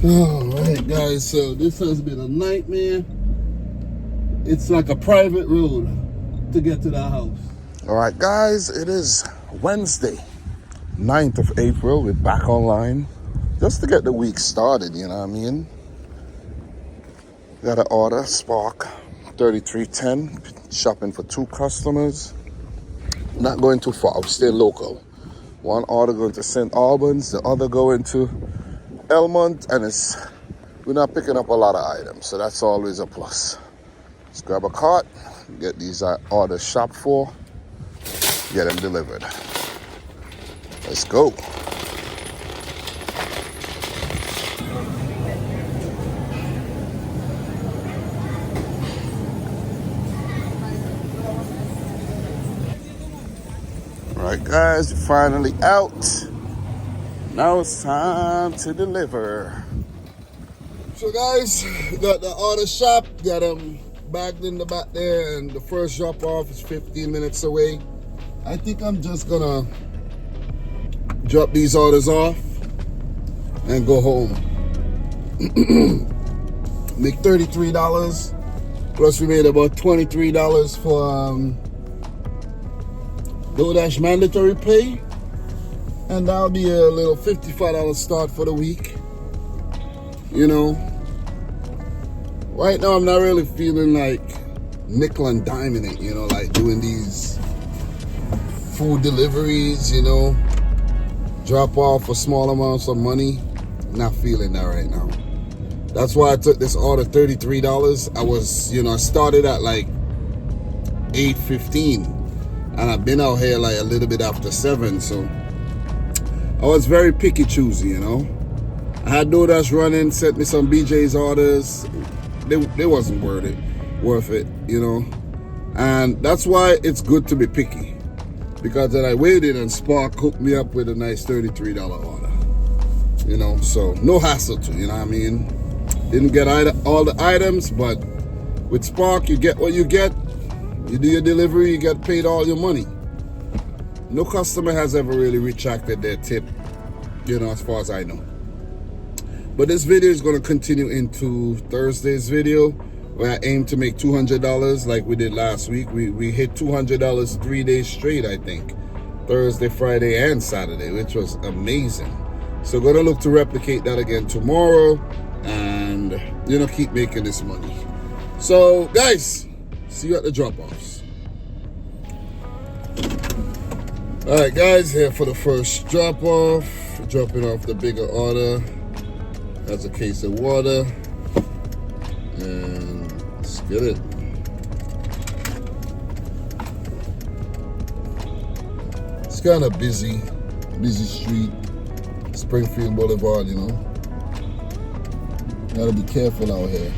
Alright guys, so this has been a nightmare. It's like a private road to get to the house. Alright guys, it is Wednesday, 9th of April. We're back online just to get the week started, you know what I mean? Got an order, Spark 3310, shopping for 2 customers. Not going too far, I'm staying local. One order going to St. Albans, the other going to Elmont, and we're not picking up a lot of items, so that's always a plus. Let's grab a cart, get these orders shopped for, get them delivered. Let's go. All right, guys, we're finally out. Now it's time to deliver. So guys, got the order shop, got them bagged in the back there, and the first drop off is 15 minutes away. I think I'm just gonna drop these orders off and go home. Make $33, plus we made about $23 for DoorDash mandatory pay. And that'll be a little $55 start for the week. You know, right now I'm not really feeling like nickel and diming it, you know, like doing these food deliveries, you know, drop off for small amounts of money. Not feeling that right now. That's why I took this order, $33. I was, you know, I started at like 8:15, and I've been out here like a little bit after 7, so I was very picky choosy, you know. I had DoorDash running, sent me some BJ's orders. They wasn't worth it, you know. And that's why it's good to be picky. Because then I waited and Spark hooked me up with a nice $33 order. You know, so no hassle to, you know what I mean? Didn't get all the items, but with Spark you get what you get. You do your delivery, you get paid all your money. No customer has ever really retracted their tip, you know, as far as I know. But this video is going to continue into Thursday's video, where I aim to make $200 like we did last week. We hit $200 3 days straight, I think. Thursday, Friday, and Saturday, which was amazing. So going to look to replicate that again tomorrow and, you know, keep making this money. So, guys, see you at the drop-offs. Alright guys, here for the first drop off. Dropping off the bigger order. That's a case of water. And let's get it. It's kind of busy street. Springfield Boulevard, you know. Gotta be careful out here.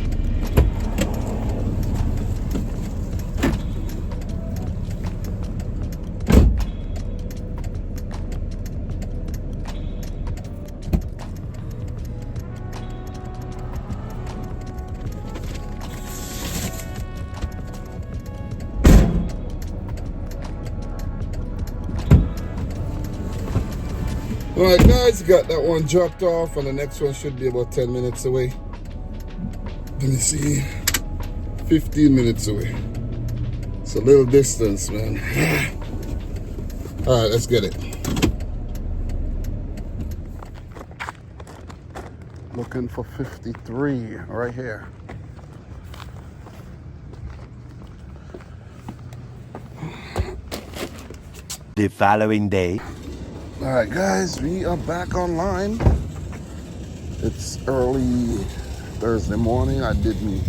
Alright guys, got that one dropped off, and the next one should be about 10 minutes away. Let me see, 15 minutes away. It's a little distance, man. Alright, let's get it. Looking for 53 right here. The following day. Alright guys, we are back online. It's early Thursday morning. I didn't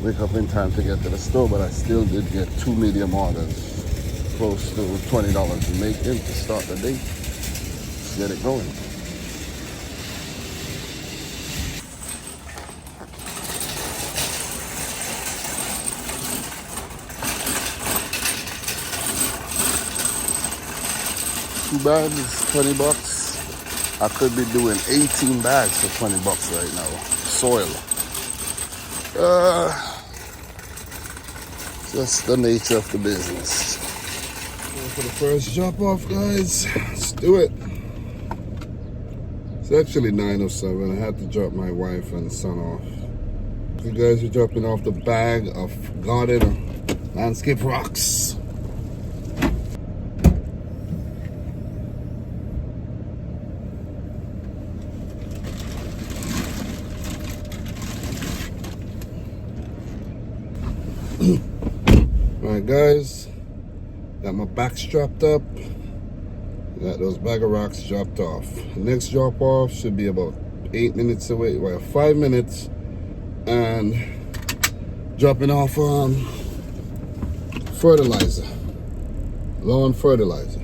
wake up in time to get to the store, but I still did get 2 medium orders. Close to $20 to make in to start the day. Let's get it going. Two bags is $20. I could be doing 18 bags for $20 right now. Soil. Just the nature of the business. For the first drop off, guys. Let's do it. It's actually 9:07. I had to drop my wife and son off. You guys are dropping off the bag of garden landscape rocks. Alright guys, got my back strapped up. Got those bag of rocks dropped off. The next drop off should be about 8 minutes away, well 5 minutes, and dropping off fertilizer, lawn fertilizer.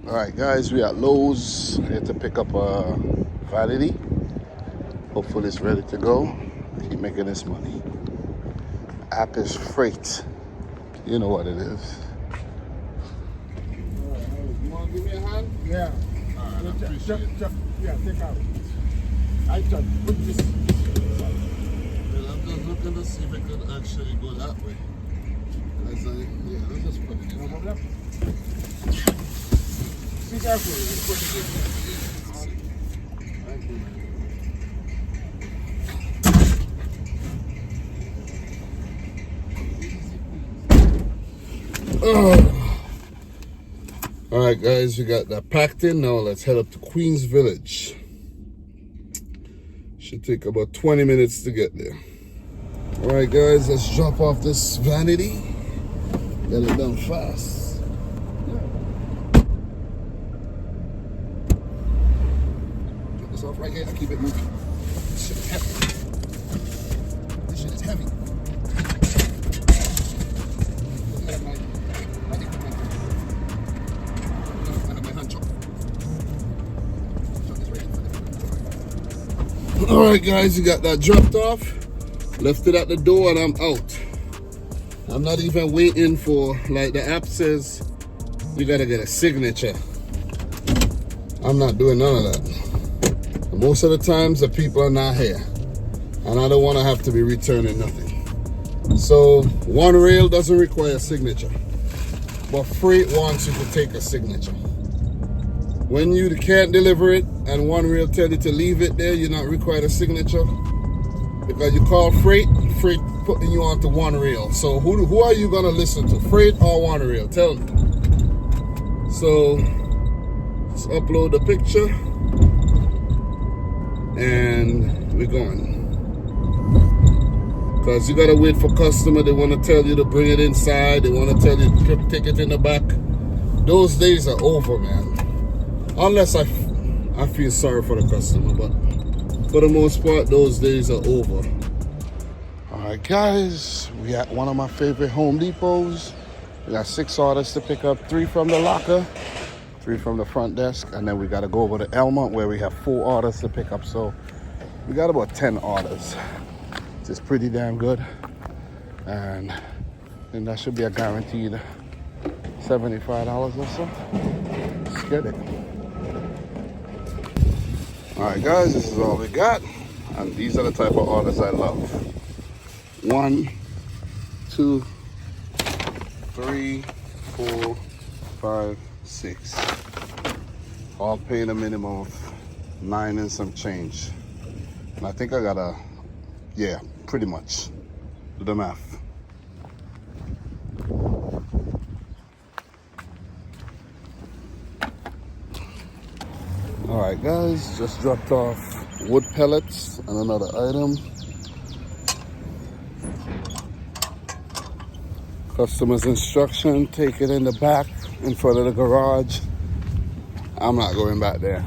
Alright guys, we at Lowe's here to pick up a Vanity. Hopefully it's ready to go. Keep making this money. App is Freight. You know what it is. You want to give me a hand? Yeah. Alright, I appreciate it. Yeah, take out. I just put this. Well, I'm just looking to see if I could actually go that way. Yeah, let's just put it in. No problem. Be careful. Put it in. Thank you, man. Alright guys, we got that packed in. Now let's head up to Queens Village. Should take about 20 minutes to get there. Alright guys, let's drop off this Vanity. Get it done fast. Get this off right here and keep it moving. This shit is heavy. This shit is heavy. Alright guys, you got that dropped off. Left it at the door and I'm out. I'm not even waiting for, like the app says, you gotta get a signature. I'm not doing none of that. Most of the times the people are not here. And I don't want to have to be returning nothing. So One Rail doesn't require a signature. But Freight wants you to take a signature. When you can't deliver it and One Rail tell you to leave it there, you're not required a signature. Because you call Freight, Freight putting you onto One Rail. So who are you gonna listen to? Freight or One Rail? Tell me. So let's upload the picture and we're going. Because you gotta wait for customer. They wanna tell you to bring it inside. They wanna tell you to take it in the back. Those days are over, man. Unless I feel sorry for the customer, but for the most part, those days are over. All right, guys, we at one of my favorite Home Depots. We got 6 orders to pick up, 3 from the locker, 3 from the front desk, and then we got to go over to Elmont where we have 4 orders to pick up. So we got about 10 orders. It's pretty damn good, and then that should be a guaranteed $75 or so. Let's get it. All right, guys, this is all we got, and these are the type of orders I love. 1, 2, 3, 4, 5, 6. All paying a minimum of 9 and some change. And I think I got a, yeah, pretty much. Do the math. All right, guys, just dropped off wood pellets and another item. Customer's instruction, take it in the back in front of the garage. I'm not going back there.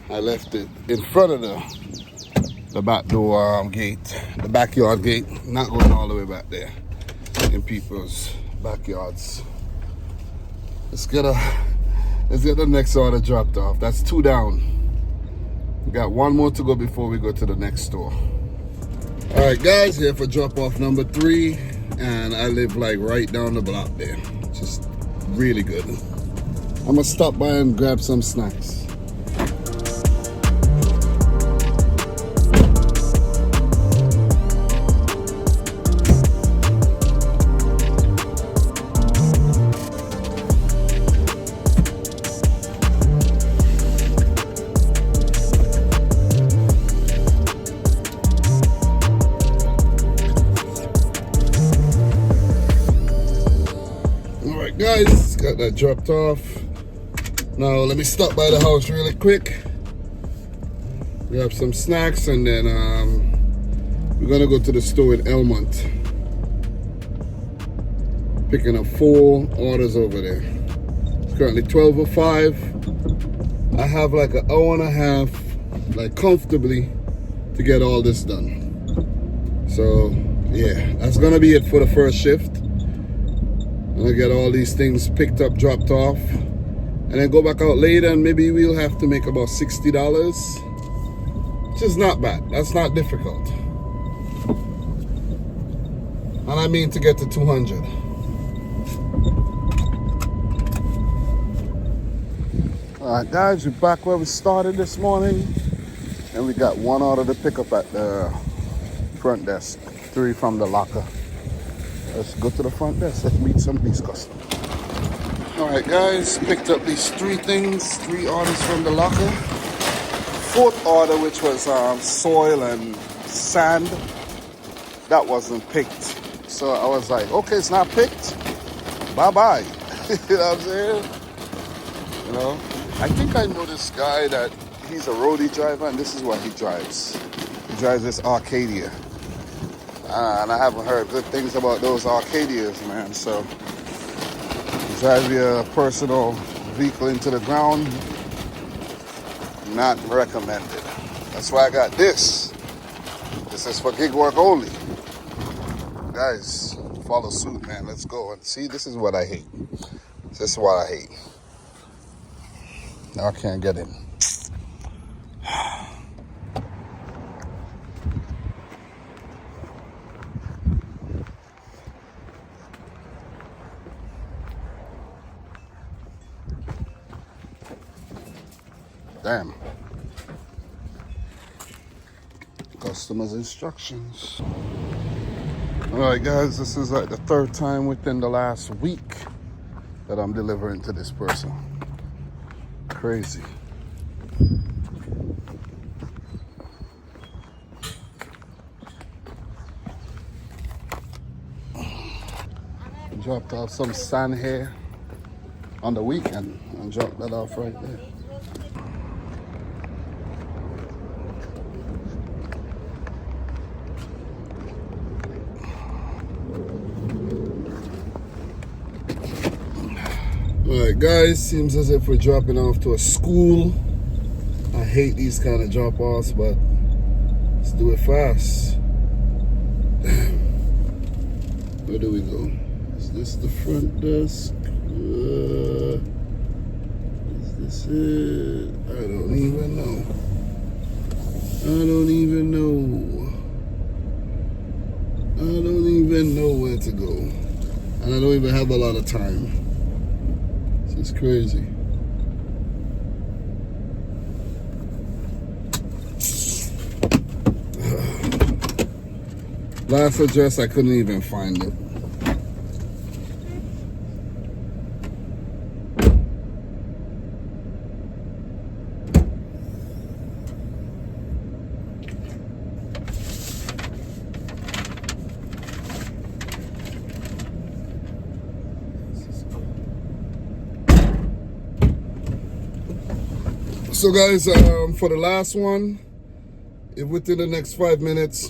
I left it in front of the back door gate, the backyard gate. Not going all the way back there in people's backyards. Let's get the next order dropped off. That's 2 down. We got 1 more to go before we go to the next store. All right, guys, here for drop off number 3. And I live like right down the block there. Just really good. I'm gonna stop by and grab some snacks. guys, got that dropped off. Now let me stop by the house really quick, grab some snacks, and then we're gonna go to the store in Elmont, picking up 4 orders over there. It's currently 12:05. I have like an hour and a half, like comfortably, to get all this done. So yeah, that's gonna be it for the first shift. I'm gonna get all these things picked up, dropped off, and then go back out later, and maybe we'll have to make about $60, which is not bad. That's not difficult. And I mean to get to 200. Alright guys, we're back where we started this morning, and we got 1 order to pick up at the front desk, 3 from the locker. Let's go to the front desk, let's meet some of these customers. Alright guys, picked up these 3 things, 3 orders from the locker. 4th order, which was soil and sand, that wasn't picked. So I was like, okay, it's not picked, bye-bye. You know what I'm saying? You know, I think I know this guy that he's a roadie driver, and this is what he drives. He drives this Arcadia. And I haven't heard good things about those Arcadias, man. So drive your personal vehicle into the ground, not recommended. That's why I got this. This is for gig work only. Guys, follow suit, man. Let's go. And see, this is what I hate. This is what I hate. Now I can't get in. Damn. Customer's instructions. Alright guys, this is like the 3rd time within the last week that I'm delivering to this person. Crazy. Dropped off some sand here on the weekend and dropped that off right there. Alright guys, seems as if we're dropping off to a school. I hate these kind of drop-offs, but let's do it fast. Where do we go? Is this the front desk? Is this it? I don't even know. I don't even know where to go. And I don't even have a lot of time. It's crazy. Last address, I couldn't even find it. So guys, for the last one, if within the next 5 minutes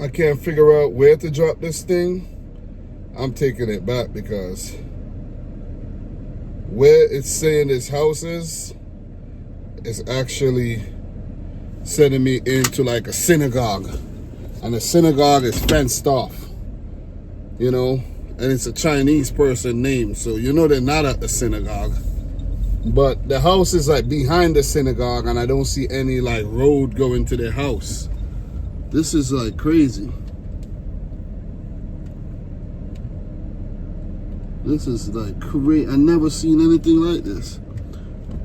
I can't figure out where to drop this thing, I'm taking it back, because where it's saying this house is actually sending me into like a synagogue, and the synagogue is fenced off, you know, and it's a Chinese person name, so you know they're not at the synagogue. But the house is like behind the synagogue, and I don't see any like road going to the house. This is like crazy. This is like crazy. I never seen anything like this.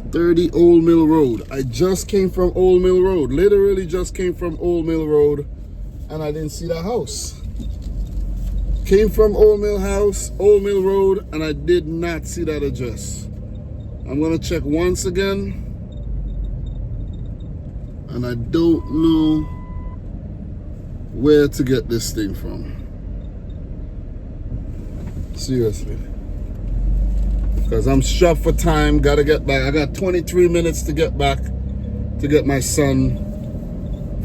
30 Old Mill Road. I just came from Old Mill Road. Literally just came from Old Mill Road, and I didn't see that house. Came from Old Mill Road, and I did not see that address. I'm gonna check once again, and I don't know where to get this thing from. Seriously. Because I'm strapped for time. Gotta get back. I got 23 minutes to get back to get my son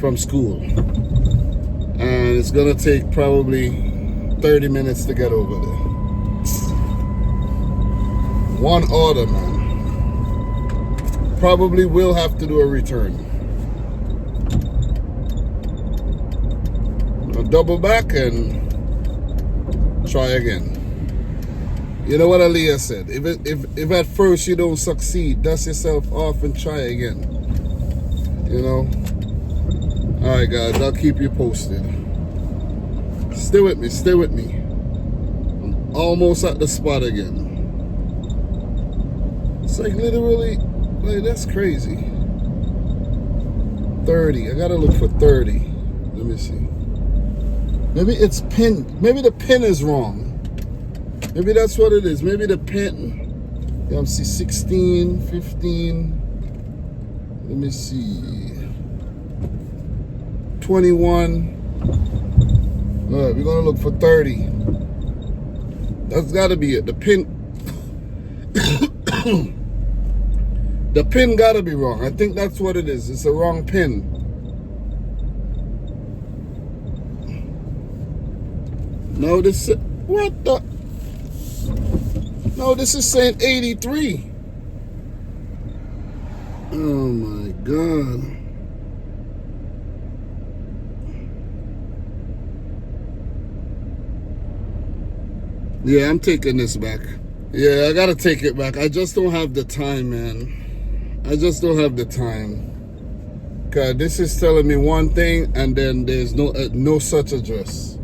from school. And it's gonna take probably 30 minutes to get over there. One order, man. Probably will have to do a return. I'll double back and try again. You know what Aaliyah said? If at first you don't succeed, dust yourself off and try again. You know? Alright guys, I'll keep you posted. Stay with me, stay with me. I'm almost at the spot again. It's like literally, like that's crazy. 30, I gotta look for 30. Let me see. Maybe it's pin, maybe the pin is wrong. Maybe that's what it is. Maybe the pin. Yeah, I'm see 16, 15. Let me see. 21. All right, we're gonna look for 30. That's gotta be it. The pin. The pin gotta be wrong. I think that's what it is. It's a wrong pin. No, this is, what the? No, this is saying 83. Oh my God. Yeah, I'm taking this back. Yeah, I gotta take it back. I just don't have the time, man. I just don't have the time. Cause this is telling me one thing and then there's no such address.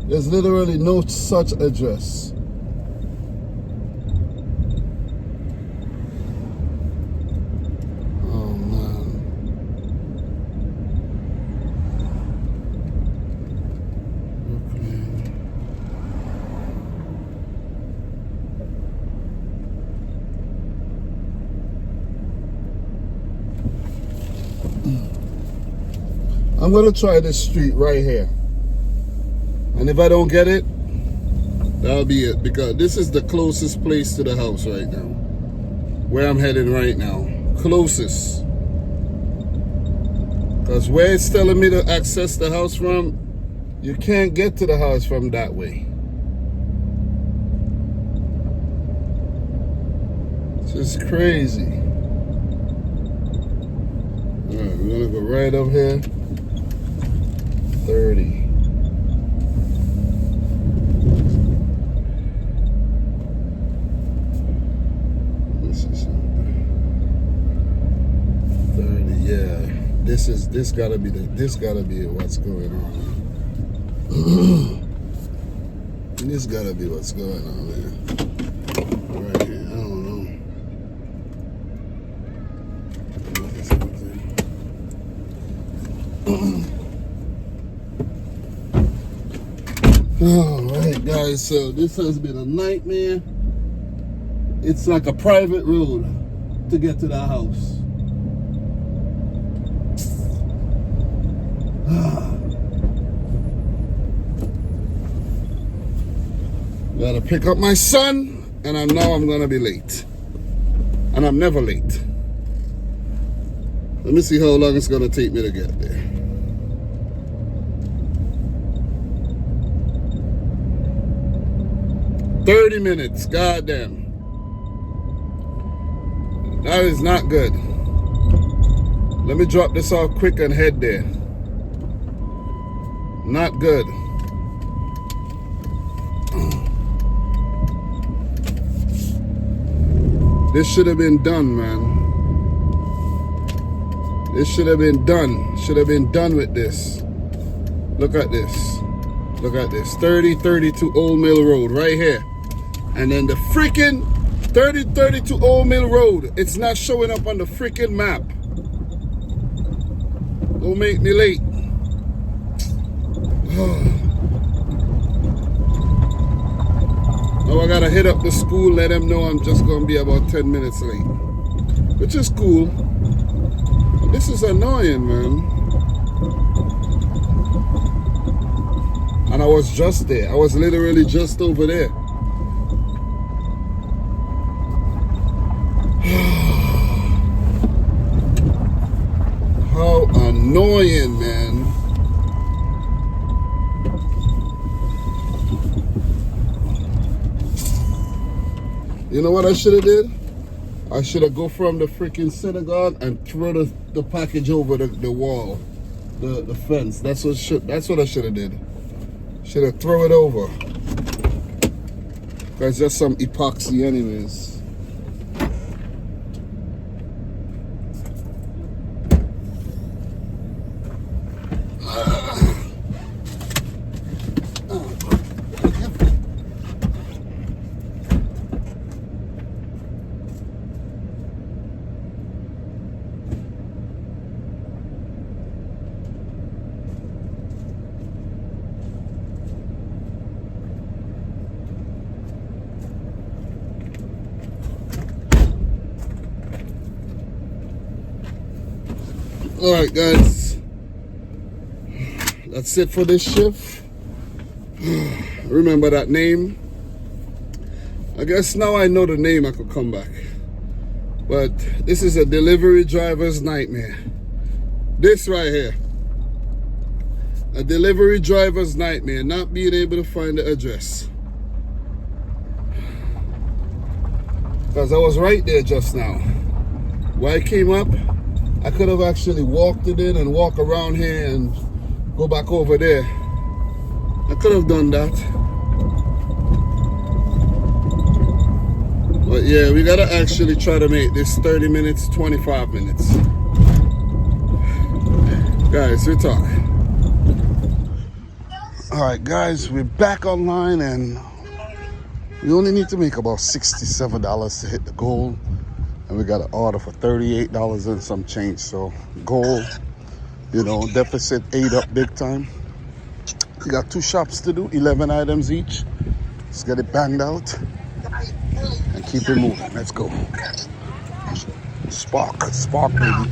There's literally no such address. Oh man. I'm gonna try this street right here. And if I don't get it, that'll be it. Because this is the closest place to the house right now. Where I'm heading right now. Closest. Because where it's telling me to access the house from, you can't get to the house from that way. It's just crazy. Alright, we're gonna go right up here. 30. This is 30. Yeah, this gotta be what's going on. This gotta be what's going on there. Right here. I don't know. Alright guys, so this has been a nightmare. It's like a private road to get to the house. Gotta pick up my son, and I'm gonna be late. And I'm never late. Let me see how long it's gonna take me to get there. $30 minutes, goddamn. That is not good. Let me drop this off quick and head there. Not good. This should have been done, man. This should have been done. Should have been done with this. Look at this. Look at this. 3032 Old Mill Road right here. And then the freaking 3032 Old Mill Road. It's not showing up on the freaking map. Don't make me late. Now I gotta hit up the school, let them know I'm just gonna be about 10 minutes late. Which is cool. This is annoying, man. And I was just there. I was literally just over there. annoying, man. You know what I should have did? I should have go from the freaking synagogue and throw the package over the wall, the fence. That's what I should have did. Should have throw it over. Cause there's some epoxy anyways. All right, guys, that's it for this shift. Remember that name? I guess now I know the name, I could come back. But this is a delivery driver's nightmare. This right here. A delivery driver's nightmare, not being able to find the address. Because I was right there just now. When I came up, I could have actually walked it in and walk around here and go back over there. I could have done that. But yeah, we gotta actually try to make this 30 minutes, 25 minutes. Guys, we talk. All right, guys, we're back online and we only need to make about $67 to hit the goal. And we got an order for $38 and some change. So goal, you know, deficit ate up big time. We got 2 shops to do, 11 items each. Let's get it banged out and keep it moving. Let's go. Spark, baby.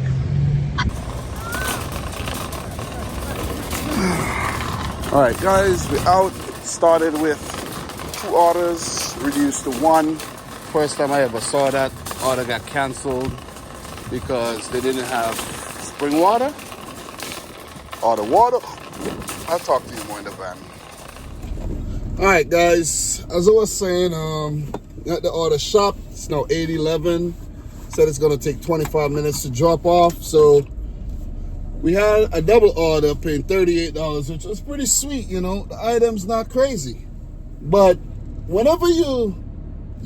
All right, guys, we're out. Started with 2 orders, reduced to 1. First time I ever saw that. Order got canceled because they didn't have spring water or the water. I'll talk to you more in the van. All right, guys, as I was saying, got the order shopped. It's now 8:11. Said it's gonna take 25 minutes to drop off. So we had a double order paying $38, which was pretty sweet, you know. The item's not crazy. But whenever you're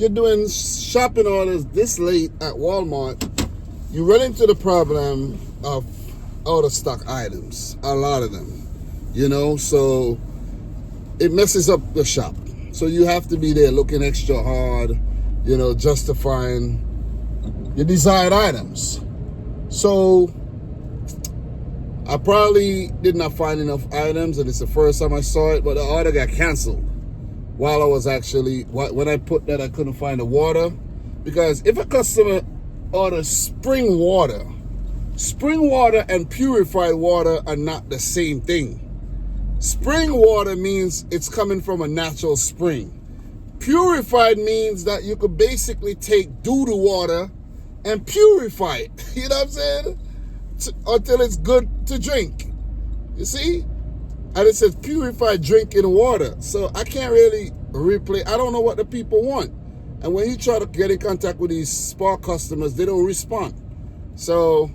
doing shopping orders this late at Walmart, you run into the problem of out of stock items, a lot of them, you know, so it messes up the shop. So you have to be there looking extra hard, you know, justifying your desired items. So I probably did not find enough items, and it's the first time I saw it, but the order got canceled. While I was actually, when I put that I couldn't find the water, because if a customer orders spring water and purified water are not the same thing. Spring water means it's coming from a natural spring. Purified means that you could basically take doo-doo water and purify it, you know what I'm saying? Until it's good to drink, you see? And it says purified drinking water. So I can't really replay. I don't know what the people want. And when you try to get in contact with these Spark customers, they don't respond. So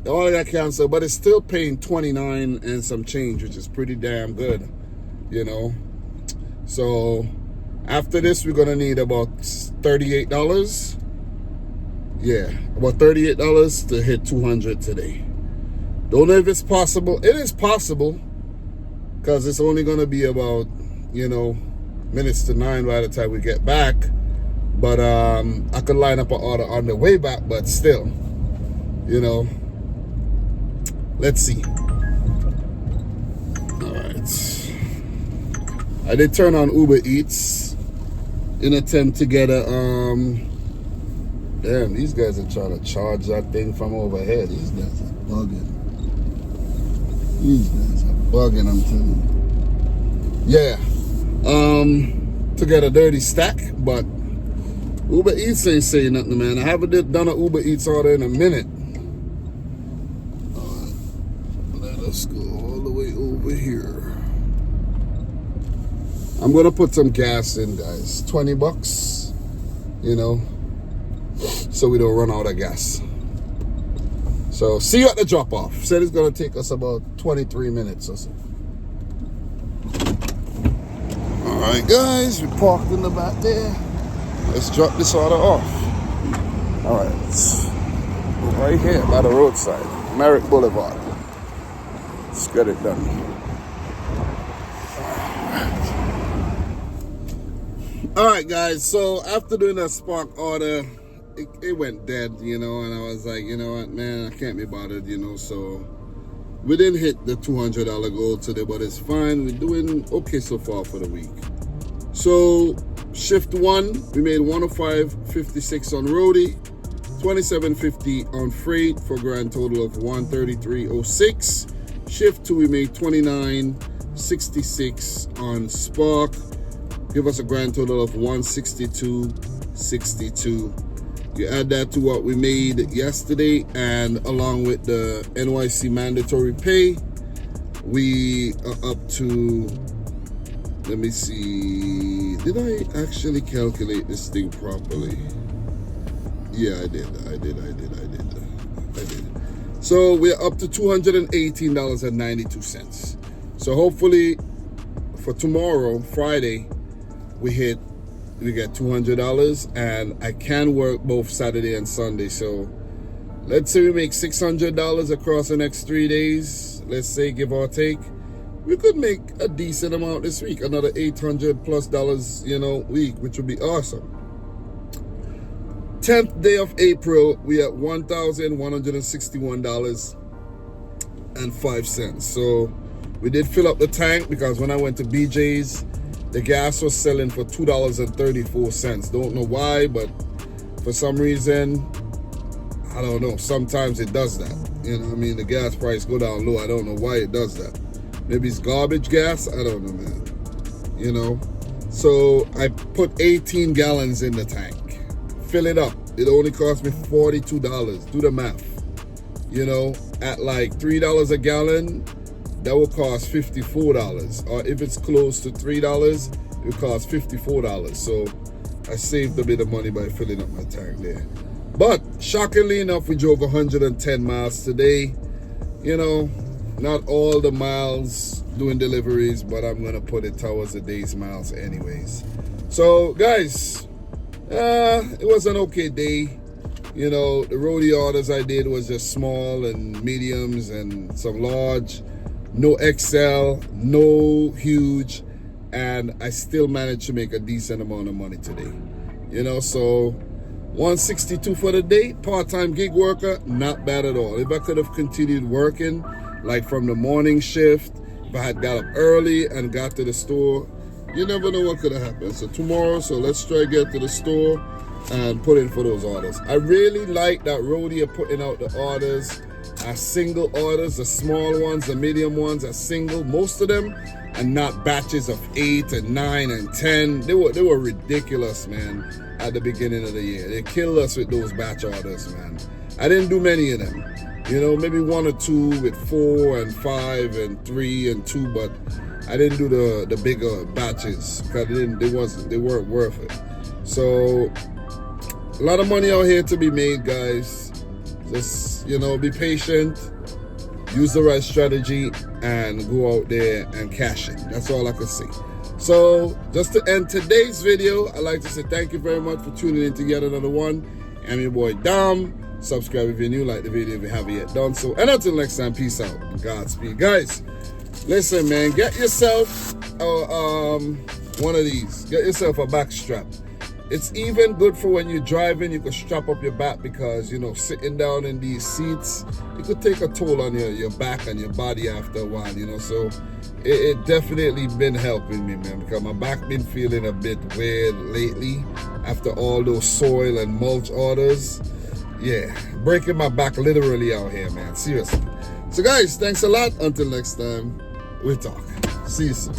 the order got canceled, but it's still paying $29 and some change, which is pretty damn good, you know. So after this, we're gonna need about $38. Yeah, about $38 to hit 200 today. Don't know if it's possible. It is possible, because it's only going to be about, you know, minutes to 9 by the time we get back. But I could line up an order on the way back, but still, you know, let's see. All right. I did turn on Uber Eats in attempt to get a, damn, these guys are trying to charge that thing from overhead. These guys are bugging. These guys are bugging, I'm telling you. Yeah. To get a dirty stack, but Uber Eats ain't saying nothing, man. I haven't done an Uber Eats order in a minute. I'm gonna put some gas in, guys. $20, you know, so we don't run out of gas. So see you at the drop off. Said it's gonna take us about 23 minutes or so. All right, guys, we parked in the back there. Let's drop this order off. All right, it's right here by the roadside, Merrick Boulevard. Let's get it done. All right, guys, so after doing that Spark order, it went dead, you know, and I was like, you know what, man, I can't be bothered, you know, so we didn't hit the $200 goal today, but it's fine. We're doing okay so far for the week. So shift 1, we made $105.56 on Roadie, $27.50 on freight for a grand total of $133.06. Shift 2, we made $29.66 on Spark, give us a grand total of $162.62. You add that to what we made yesterday, and along with the NYC mandatory pay, we are up to, let me see, did I actually calculate this thing properly? Yeah, I did. So we're up to $218.92. So hopefully for tomorrow, Friday, we get $200, and I can work both Saturday and Sunday. So let's say we make $600 across the next 3 days, let's say, give or take. We could make a decent amount this week, another $800+, you know, week, which would be awesome. 10th day of April, we at $1,161.05. So we did fill up the tank, because when I went to BJ's, the gas was selling for $2.34. Don't know why, but for some reason, I don't know, sometimes it does that. You know what I mean? The gas price go down low. I don't know why it does that. Maybe it's garbage gas. I don't know, man. You know? So I put 18 gallons in the tank. Fill it up. It only cost me $42. Do the math. You know, at like $3 a gallon, that will cost $54. Or if it's close to $3, it will cost $54. So I saved a bit of money by filling up my tank there. But shockingly enough, we drove 110 miles today. You know, not all the miles doing deliveries, but I'm gonna put it towards the day's miles anyways. So guys, it was an okay day. You know, the Roadie orders I did was just small and mediums and some large. No XL, no huge, and I still managed to make a decent amount of money today. You know, so 162 for the day, part-time gig worker, not bad at all. If I could have continued working, like from the morning shift, if I had got up early and got to the store, you never know what could have happened. So tomorrow, so let's try to get to the store and put in for those orders. I really like that Roadie are putting out the orders as single orders, the small ones, the medium ones are single, most of them, and not batches of 8 and 9 and 10. They were ridiculous, man, at the beginning of the year. They killed us with those batch orders, man. I didn't do many of them. You know, maybe 1 or 2 with 4 and 5 and 3 and 2, but I didn't do the bigger batches because they weren't worth it. So a lot of money out here to be made, guys. Just, you know, be patient, use the right strategy, and go out there and cash it. That's all I can say. So just to end today's video, I'd like to say thank you very much for tuning in to yet another one. I'm your boy Dom. Subscribe if you're new, like the video if you haven't yet done so. And until next time, peace out. Godspeed. Guys, listen, man, get yourself one of these. Get yourself a back strap. It's even good for when you're driving. You can strap up your back, because, you know, sitting down in these seats, it could take a toll on your back and your body after a while, you know. So it definitely been helping me, man, because my back been feeling a bit weird lately after all those soil and mulch orders. Yeah, breaking my back literally out here, man, seriously. So guys, thanks a lot. Until next time, we'll talk. See you soon.